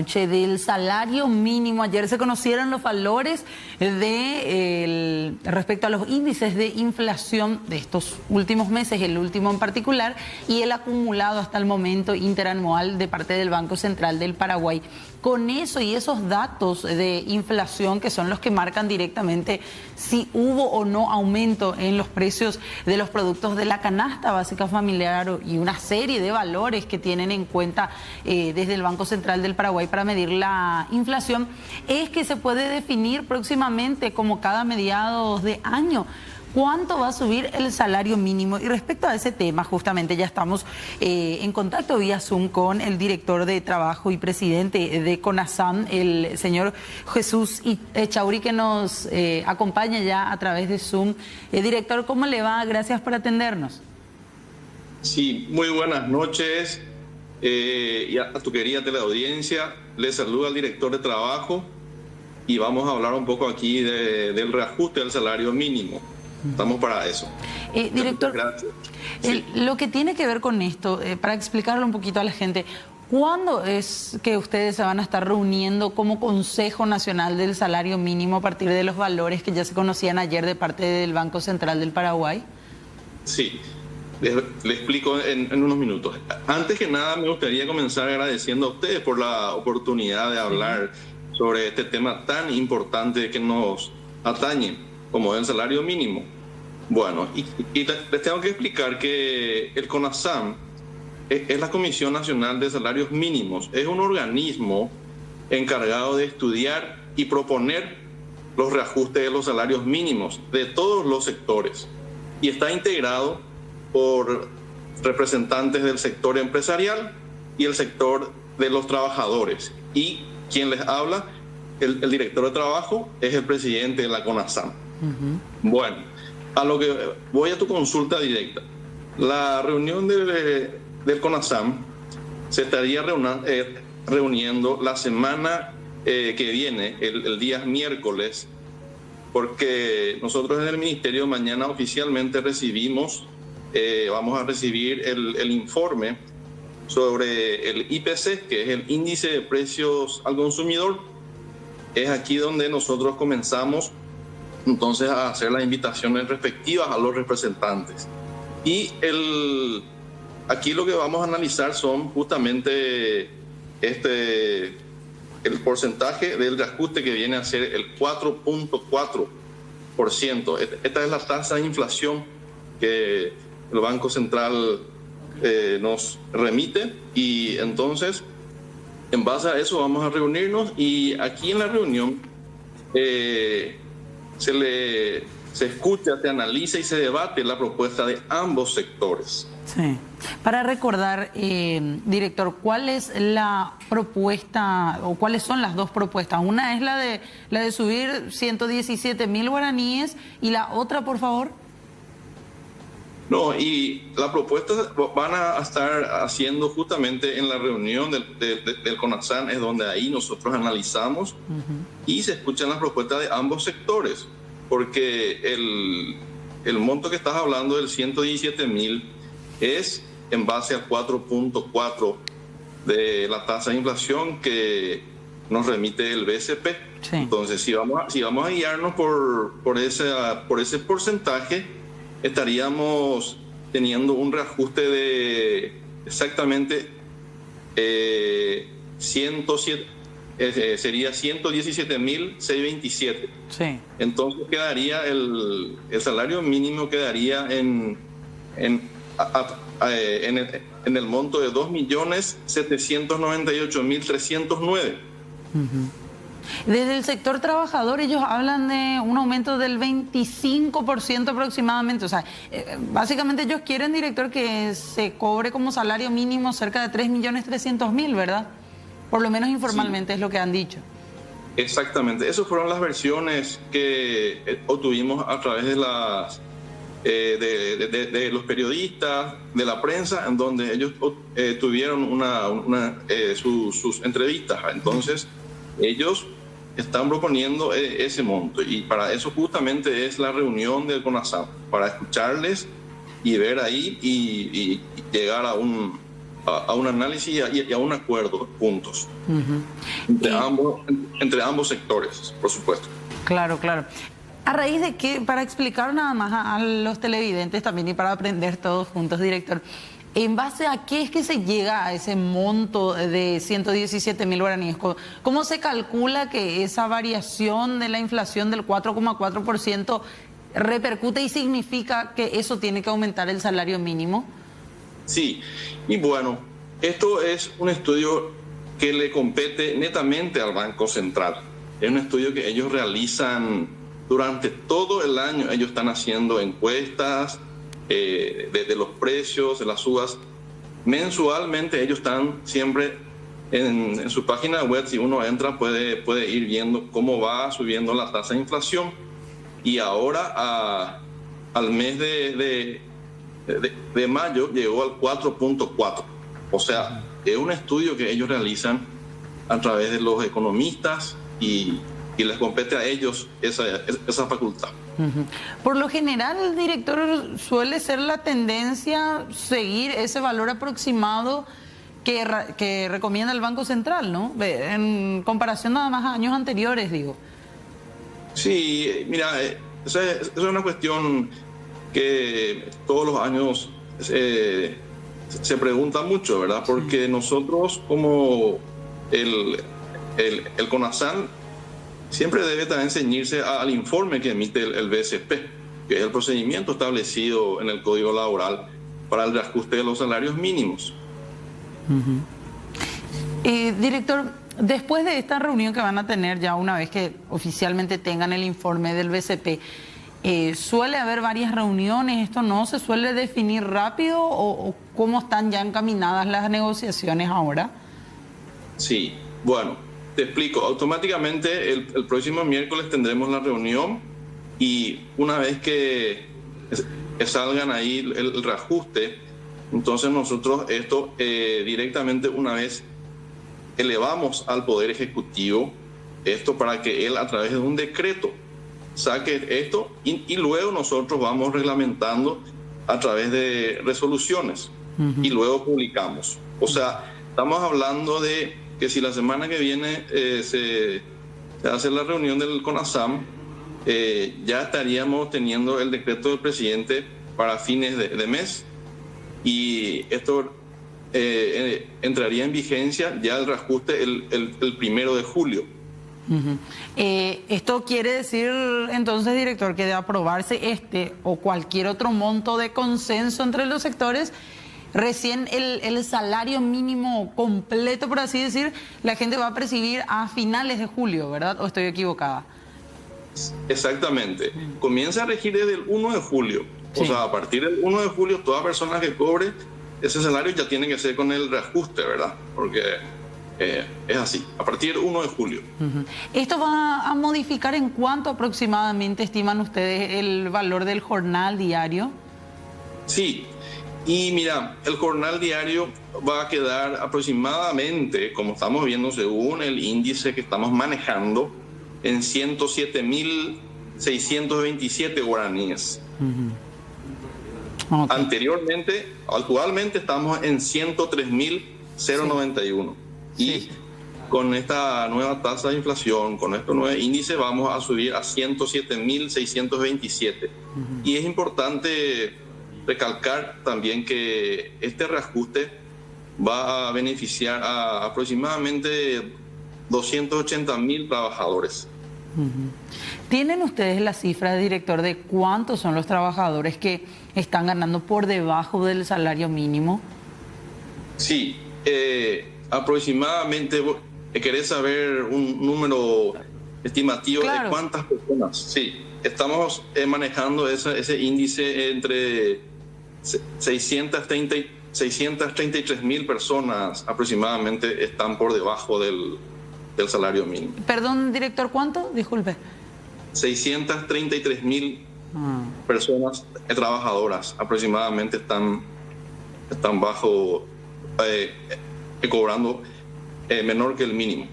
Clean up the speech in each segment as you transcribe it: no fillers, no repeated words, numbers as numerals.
noche del salario mínimo. Ayer se conocieron los valores respecto a los índices de inflación de estos últimos meses, el último en particular, y el acumulado hasta el momento interanual de parte del Banco Central del Paraguay. Con eso y esos datos de inflación, que son los que marcan directamente si hubo o no aumento en los precios de los productos de la canasta básica familiar y una serie de valores que tienen en cuenta desde el Banco Central del Paraguay para medir la inflación, es que se puede definir próximamente, como cada mediados de año, cuánto va a subir el salario mínimo. Y respecto a ese tema, justamente ya estamos en contacto vía Zoom con el director de Trabajo y presidente de CONASAM, el señor Jesús Echauri, que nos acompaña ya a través de Zoom. Director, ¿cómo le va? Gracias por atendernos. Sí, muy buenas noches. Y a tu querida teleaudiencia, le saluda al director de Trabajo y vamos a hablar un poco aquí del reajuste del salario mínimo. Estamos para eso. Director, sí. Lo que tiene que ver con esto, para explicarlo un poquito a la gente, ¿cuándo es que ustedes se van a estar reuniendo como Consejo Nacional del Salario Mínimo a partir de los valores que ya se conocían ayer de parte del Banco Central del Paraguay? Sí, le explico en unos minutos. Antes que nada, me gustaría comenzar agradeciendo a ustedes por la oportunidad de hablar sobre este tema tan importante que nos atañe, como el salario mínimo. Bueno, y les tengo que explicar que el CONASAM es la Comisión Nacional de Salarios Mínimos. Es un organismo encargado de estudiar y proponer los reajustes de los salarios mínimos de todos los sectores. Y está integrado por representantes del sector empresarial y el sector de los trabajadores. Y quien les habla, el director de trabajo, es el presidente de la CONASAM. Bueno, a lo que voy a tu consulta directa. La reunión del CONASAM se estaría reuniendo la semana que viene, el día miércoles, porque nosotros en el Ministerio mañana oficialmente vamos a recibir el informe sobre el IPC, que es el Índice de Precios al Consumidor. Es aquí donde nosotros comenzamos entonces a hacer las invitaciones respectivas a los representantes. Y aquí lo que vamos a analizar son justamente el porcentaje del reajuste que viene a ser el 4.4%. Esta es la tasa de inflación que el Banco Central nos remite, y entonces en base a eso vamos a reunirnos, y aquí en la reunión se escucha, se analiza y se debate la propuesta de ambos sectores. Sí. Para recordar, director, ¿cuál es la propuesta o cuáles son las dos propuestas? Una es la de subir 117.000 guaraníes, y la otra, por favor. No, y la propuesta van a estar haciendo justamente en la reunión del CONASAM, es donde ahí nosotros analizamos y se escuchan las propuestas de ambos sectores, porque el monto que estás hablando del 117.000 es en base al 4.4 de la tasa de inflación que nos remite el BCP. Sí. Entonces, si vamos a guiarnos por ese porcentaje, estaríamos teniendo un reajuste de exactamente 107, sería 117.627. Sí. Entonces quedaría el salario mínimo quedaría en el monto de 2.798.309. Desde el sector trabajador ellos hablan de un aumento del 25% aproximadamente. O sea, básicamente ellos quieren, director, que se cobre como salario mínimo cerca de 3.300.000, ¿verdad? Por lo menos informalmente, sí, es lo que han dicho. Exactamente. Esas fueron las versiones que obtuvimos a través de de los periodistas, de la prensa, en donde ellos tuvieron sus entrevistas. Entonces, ellos están proponiendo ese monto, y para eso justamente es la reunión del CONASAM, para escucharles y ver ahí y llegar a un análisis y a un acuerdo juntos. entre ambos sectores, por supuesto. Claro, claro. ¿A raíz de qué? Para explicar nada más a los televidentes también y para aprender todos juntos, director, ¿en base a qué es que se llega a ese monto de 117.000 guaraníes? ¿Cómo se calcula que esa variación de la inflación del 4,4% repercute y significa que eso tiene que aumentar el salario mínimo? Sí, y bueno, esto es un estudio que le compete netamente al Banco Central. Es un estudio que ellos realizan durante todo el año. Ellos están haciendo encuestas de los precios, de las subas. Mensualmente ellos están siempre en su página web. Si uno entra puede ir viendo cómo va subiendo la tasa de inflación. Y ahora al mes de mayo llegó al 4.4. O sea, es un estudio que ellos realizan a través de los economistas y les compete a ellos esa facultad. Por lo general, director, suele ser la tendencia seguir ese valor aproximado que recomienda el Banco Central, ¿no? En comparación nada más a años anteriores, digo. Sí, mira, esa es una cuestión que todos los años se pregunta mucho, ¿verdad? Porque nosotros, como el CONASAN, siempre debe también ceñirse al informe que emite el BCP, que es el procedimiento establecido en el Código Laboral para el reajuste de los salarios mínimos. Director, después de esta reunión que van a tener ya una vez que oficialmente tengan el informe del BCP, ¿suele haber varias reuniones? ¿Esto no se suele definir rápido o cómo están ya encaminadas las negociaciones ahora? Sí, bueno, te explico. Automáticamente el próximo miércoles tendremos la reunión y una vez que salgan ahí el reajuste, entonces nosotros esto directamente una vez elevamos al Poder Ejecutivo esto para que él a través de un decreto saque esto y luego nosotros vamos reglamentando a través de resoluciones y luego publicamos. O sea, estamos hablando de que si la semana que viene se hace la reunión del CONASAM, ya estaríamos teniendo el decreto del presidente para fines de mes y esto entraría en vigencia ya el reajuste el 1 de julio. Esto quiere decir entonces, director, que de aprobarse este o cualquier otro monto de consenso entre los sectores, recién el salario mínimo completo, por así decir, la gente va a percibir a finales de julio, ¿verdad? ¿O estoy equivocada? Exactamente. Comienza a regir desde el 1 de julio. Sí. O sea, a partir del 1 de julio, toda persona que cobre ese salario ya tiene que ser con el reajuste, ¿verdad? Porque es así, a partir del 1 de julio. ¿Esto va a modificar en cuánto aproximadamente estiman ustedes el valor del jornal diario? Sí. Y mira, el jornal diario va a quedar aproximadamente, como estamos viendo según el índice que estamos manejando, en 107.627 guaraníes. Okay. Actualmente estamos en 103.091. Sí. Y con esta nueva tasa de inflación, con este nuevo índice, vamos a subir a 107.627. Y es importante recalcar también que este reajuste va a beneficiar a aproximadamente 280.000 trabajadores. ¿Tienen ustedes la cifra, director, de cuántos son los trabajadores que están ganando por debajo del salario mínimo? Sí, aproximadamente, ¿querés saber un número estimativo? Claro. De cuántas personas? Sí, estamos manejando ese índice entre 633.000 personas aproximadamente están por debajo del salario mínimo. Perdón, director, ¿cuánto? Disculpe. 633.000 personas trabajadoras aproximadamente están bajo, cobrando menor que el mínimo.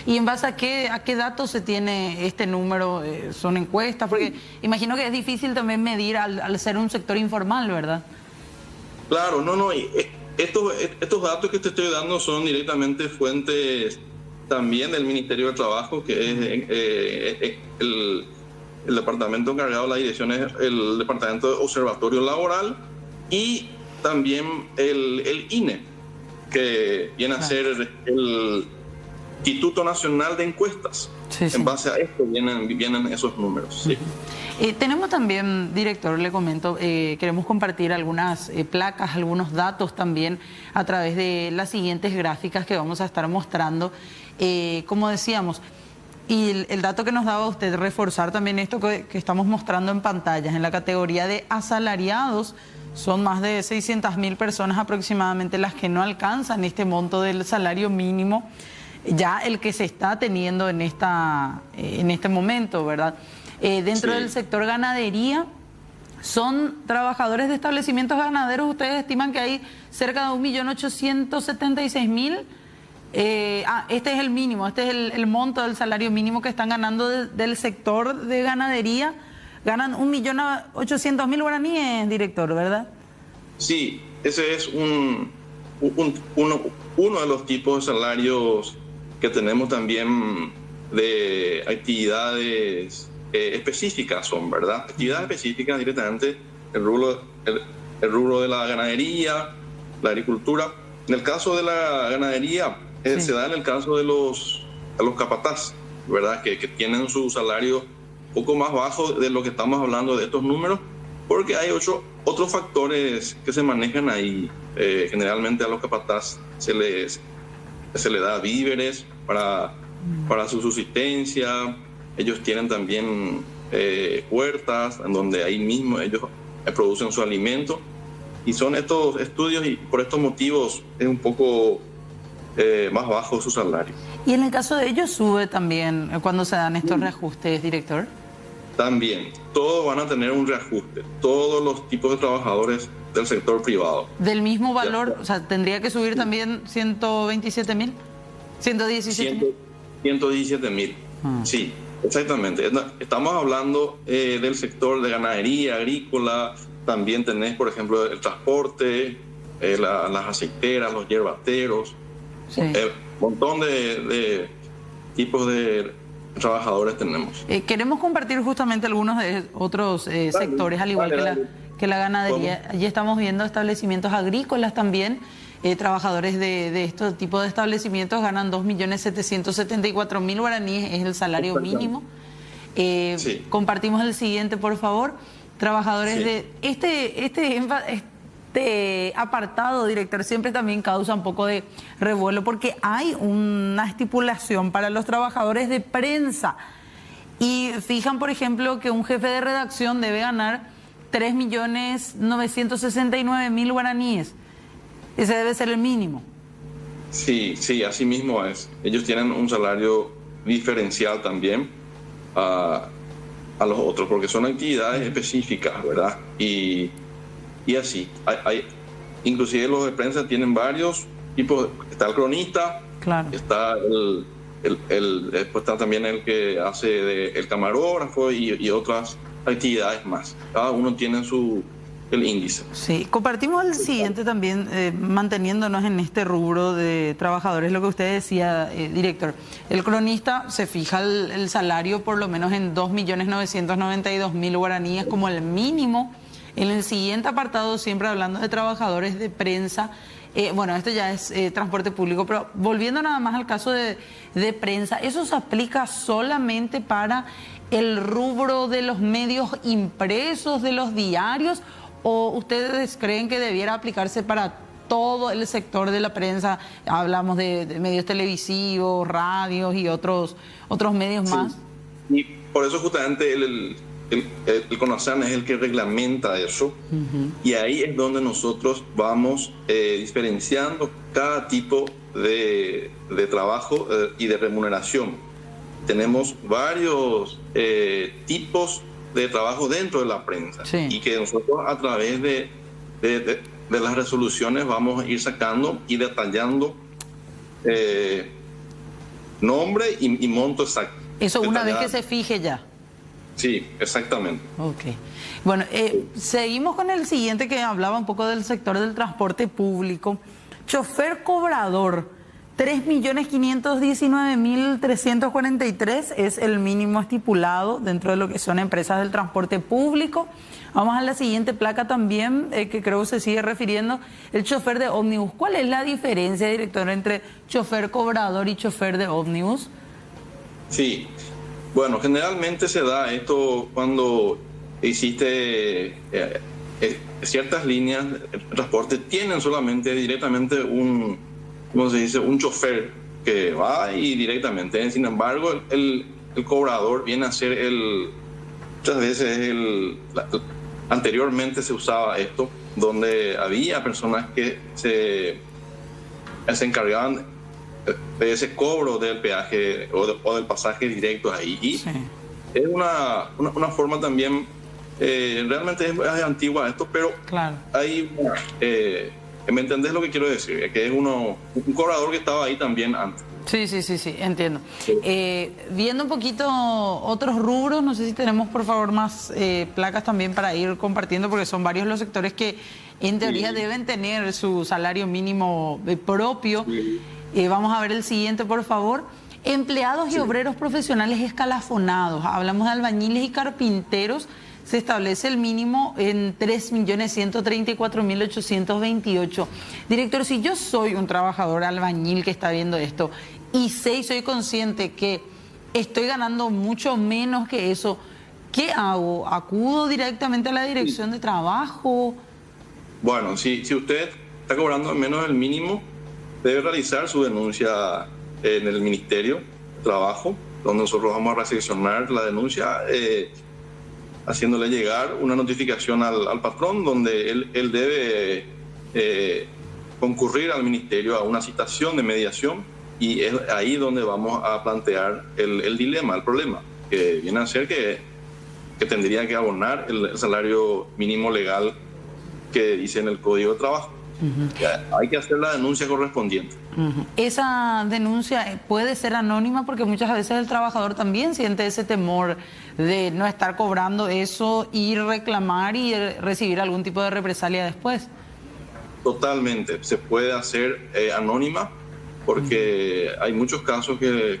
¿Y en base a qué datos se tiene este número? ¿Son encuestas? Porque imagino que es difícil también medir al ser un sector informal, ¿verdad? Claro, no. Estos datos que te estoy dando son directamente fuentes también del Ministerio de Trabajo, que es el departamento encargado de la dirección, es el Departamento de Observatorio Laboral, y también el INE, que viene a ser el Instituto Nacional de Encuestas. Sí, sí. En base a esto vienen esos números. Sí. Tenemos también, director, le comento, queremos compartir algunas placas, algunos datos también a través de las siguientes gráficas que vamos a estar mostrando. Como decíamos, y el dato que nos daba usted, reforzar también esto que estamos mostrando en pantallas, en la categoría de asalariados, son más de 600.000 personas aproximadamente las que no alcanzan este monto del salario mínimo, ya el que se está teniendo en este momento, ¿verdad? Dentro del sector ganadería, son trabajadores de establecimientos ganaderos. Ustedes estiman que hay cerca de 1.876.000. Este es el mínimo, este es el monto del salario mínimo que están ganando del sector de ganadería. Ganan 1.800.000 guaraníes, director, ¿verdad? Sí, ese es uno de los tipos de salarios que tenemos también de actividades específicas, ¿verdad? Actividades específicas directamente, el rubro de la ganadería, la agricultura. En el caso de la ganadería, se da en el caso de los capataz, ¿verdad? Que tienen su salario un poco más bajo de lo que estamos hablando de estos números, porque hay otros factores que se manejan ahí. Generalmente a los capataz se le da víveres para su subsistencia. Ellos tienen también huertas en donde ahí mismo ellos producen su alimento, y son estos estudios, y por estos motivos es un poco más bajo su salario. ¿Y en el caso de ellos sube también cuando se dan estos reajustes, director? También, todos van a tener un reajuste, todos los tipos de trabajadores del sector privado. ¿Del mismo valor? O sea, ¿tendría que subir también 127.000? ¿117.000? 117.000, sí, exactamente. Estamos hablando del sector de ganadería, agrícola. También tenés, por ejemplo, el transporte, las aceiteras, los yerbateros. Sí. Un montón de tipos de trabajadores tenemos. Queremos compartir justamente algunos de otros sectores, al igual que la ganadería. Allí estamos viendo establecimientos agrícolas también. Trabajadores de este tipo de establecimientos ganan 2.774.000 guaraníes, es el salario mínimo. Sí. Compartimos el siguiente, por favor. Trabajadores de este apartado, director, siempre también causa un poco de revuelo, porque hay una estipulación para los trabajadores de prensa, y fijan, por ejemplo, que un jefe de redacción debe ganar 3.969.000 guaraníes. Ese debe ser el mínimo. Sí, así mismo es. Ellos tienen un salario diferencial también a los otros, porque son actividades específicas, ¿verdad? Y así. Inclusive los de prensa tienen varios tipos. Está el cronista, claro. Está después está también el que hace el camarógrafo y otras actividades más. Cada uno tiene el índice. Sí, compartimos el siguiente también, manteniéndonos en este rubro de trabajadores, lo que usted decía, director. El cronista se fija el salario por lo menos en 2.992.000 guaraníes como el mínimo. En el siguiente apartado, siempre hablando de trabajadores de prensa, bueno, esto ya es transporte público, pero volviendo nada más al caso de prensa, ¿eso se aplica solamente para el rubro de los medios impresos, de los diarios, o ustedes creen que debiera aplicarse para todo el sector de la prensa? Hablamos de medios televisivos, radios y otros medios más. Y por eso justamente el CONASAN es el que reglamenta eso, y ahí es donde nosotros vamos diferenciando cada tipo de trabajo y de remuneración. Tenemos varios tipos de trabajo dentro de la prensa, y que nosotros a través de las resoluciones vamos a ir sacando y detallando nombre y monto exacto. Eso una vez que se fije ya. Sí, exactamente. Ok. Bueno, seguimos con el siguiente, que hablaba un poco del sector del transporte público. Chofer cobrador, 3.519.343 es el mínimo estipulado dentro de lo que son empresas del transporte público. Vamos a la siguiente placa también, que creo que se sigue refiriendo, el chofer de ómnibus. ¿Cuál es la diferencia, director, entre chofer cobrador y chofer de ómnibus? Sí, bueno, generalmente se da esto cuando existe ciertas líneas de transporte tienen solamente directamente ¿cómo se dice? Un chofer que va y directamente. Sin embargo, el cobrador viene a ser muchas veces anteriormente se usaba esto, donde había personas que se encargaban de ese cobro del peaje o del pasaje directo ahí. Y sí, es una forma también, realmente es antigua esto, pero claro, hay... ¿me entendés lo que quiero decir? Que es un cobrador que estaba ahí también antes. Sí, entiendo. Sí. Viendo un poquito otros rubros, no sé si tenemos por favor más placas también para ir compartiendo, porque son varios los sectores que en teoría deben tener su salario mínimo propio. Sí. Vamos a ver el siguiente, por favor. Empleados y obreros profesionales escalafonados. Hablamos de albañiles y carpinteros. Se establece el mínimo en 3.134.828. Director, si yo soy un trabajador albañil que está viendo esto y soy consciente que estoy ganando mucho menos que eso, ¿qué hago? ¿Acudo directamente a la dirección de trabajo? Bueno, si usted está cobrando menos del mínimo, debe realizar su denuncia en el Ministerio de Trabajo, donde nosotros vamos a recepcionar la denuncia, haciéndole llegar una notificación al patrón, donde él debe concurrir al ministerio a una citación de mediación, y es ahí donde vamos a plantear el dilema, el problema, que viene a ser que tendría que abonar el salario mínimo legal que dice en el Código de Trabajo. Hay que hacer la denuncia correspondiente. Esa denuncia puede ser anónima, porque muchas veces el trabajador también siente ese temor de no estar cobrando eso y reclamar y recibir algún tipo de represalia después. Totalmente, se puede hacer anónima, porque hay muchos casos que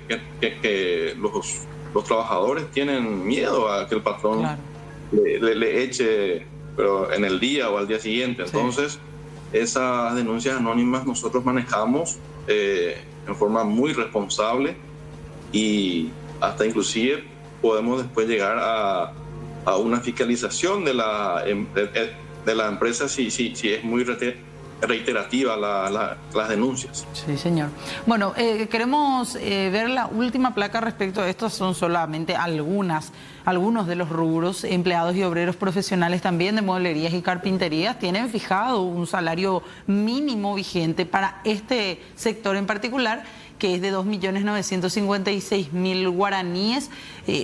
los trabajadores tienen miedo a que el patrón, claro, le eche, pero en el día o al día siguiente. Entonces, sí, esas denuncias anónimas nosotros manejamos en forma muy responsable, y hasta inclusive podemos después llegar a una fiscalización de la empresa si es muy reiterativa las denuncias. Sí, señor. Bueno, queremos ver la última placa respecto a esto. Son solamente algunos de los rubros. Empleados y obreros profesionales también de mueblerías y carpinterías tienen fijado un salario mínimo vigente para este sector en particular, que es de 2.956.000 guaraníes.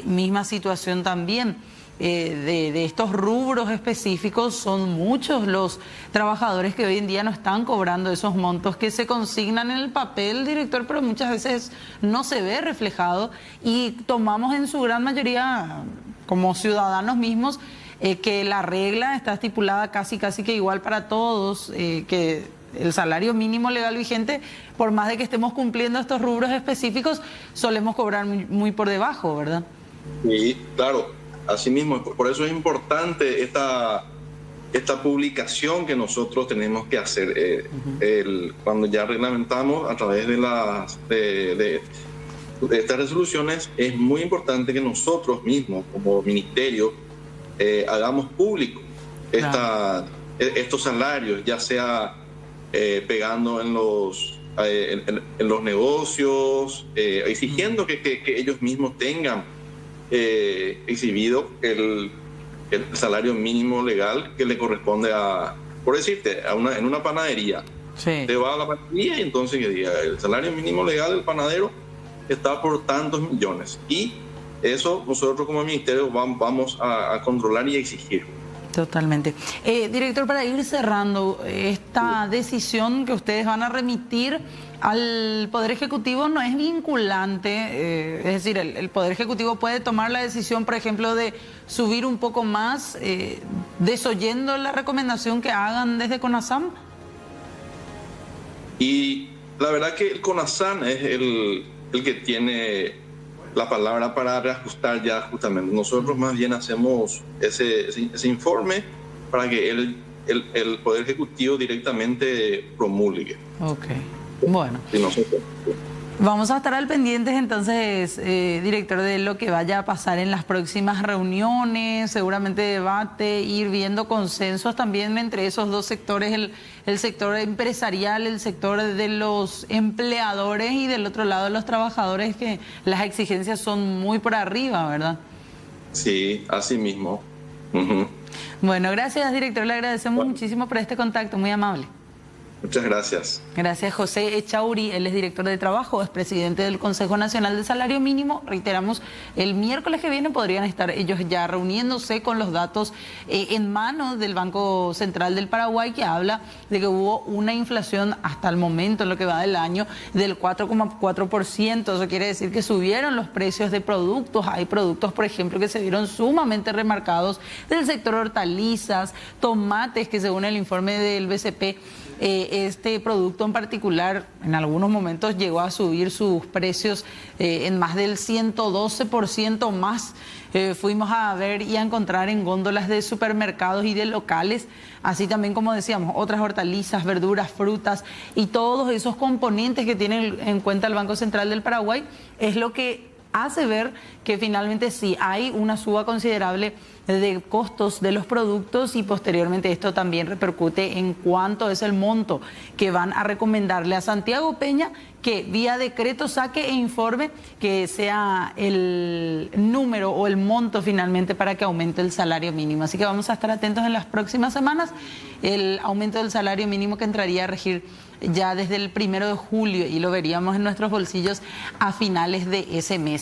Misma situación también. De estos rubros específicos, son muchos los trabajadores que hoy en día no están cobrando esos montos que se consignan en el papel, director, pero muchas veces no se ve reflejado, y tomamos en su gran mayoría como ciudadanos mismos que la regla está estipulada casi que igual para todos, que el salario mínimo legal vigente, por más de que estemos cumpliendo estos rubros específicos, solemos cobrar muy por debajo, ¿verdad? Sí, claro. Asimismo, por eso es importante esta publicación que nosotros tenemos que hacer. Cuando ya reglamentamos a través de estas resoluciones, es muy importante que nosotros mismos, como ministerio, hagamos público estos salarios, ya sea pegando en los negocios, exigiendo que ellos mismos tengan exhibido el salario mínimo legal que le corresponde por decirte, en una panadería. Sí. Te va a la panadería y entonces que diga, el salario mínimo legal del panadero está por tantos millones. Y eso nosotros como ministerio vamos a controlar y a exigir. Totalmente. Director, para ir cerrando, esta decisión que ustedes van a remitir al Poder Ejecutivo no es vinculante, es decir, el Poder Ejecutivo puede tomar la decisión, por ejemplo, de subir un poco más, desoyendo la recomendación que hagan desde CONASAM. Y la verdad que el CONASAN es el que tiene la palabra para reajustar ya justamente. Nosotros más bien hacemos ese informe para que el Poder Ejecutivo directamente promulgue. Ok, bueno. Y nosotros, Vamos a estar al pendientes entonces, director, de lo que vaya a pasar en las próximas reuniones, seguramente debate, ir viendo consensos también entre esos dos sectores, el sector empresarial, el sector de los empleadores y del otro lado de los trabajadores, que las exigencias son muy por arriba, ¿verdad? sí, así mismo. Bueno, gracias, director, le agradecemos muchísimo por este contacto, muy amable. Muchas gracias. Gracias, José Echauri. Él es director de trabajo, es presidente del Consejo Nacional de Salario Mínimo. Reiteramos, el miércoles que viene podrían estar ellos ya reuniéndose con los datos en manos del Banco Central del Paraguay, que habla de que hubo una inflación hasta el momento, en lo que va del año, del 4,4%. Eso quiere decir que subieron los precios de productos. Hay productos, por ejemplo, que se vieron sumamente remarcados del sector hortalizas, tomates, que según el informe del BCP, este producto en particular en algunos momentos llegó a subir sus precios en más del 112% más. Fuimos a ver y a encontrar en góndolas de supermercados y de locales, así también, como decíamos, otras hortalizas, verduras, frutas y todos esos componentes que tiene en cuenta el Banco Central del Paraguay, es lo que hace ver que finalmente sí hay una suba considerable de costos de los productos, y posteriormente esto también repercute en cuánto es el monto que van a recomendarle a Santiago Peña que vía decreto saque e informe que sea el número o el monto finalmente para que aumente el salario mínimo. Así que vamos a estar atentos en las próximas semanas. El aumento del salario mínimo que entraría a regir ya desde el 1 de julio, y lo veríamos en nuestros bolsillos a finales de ese mes.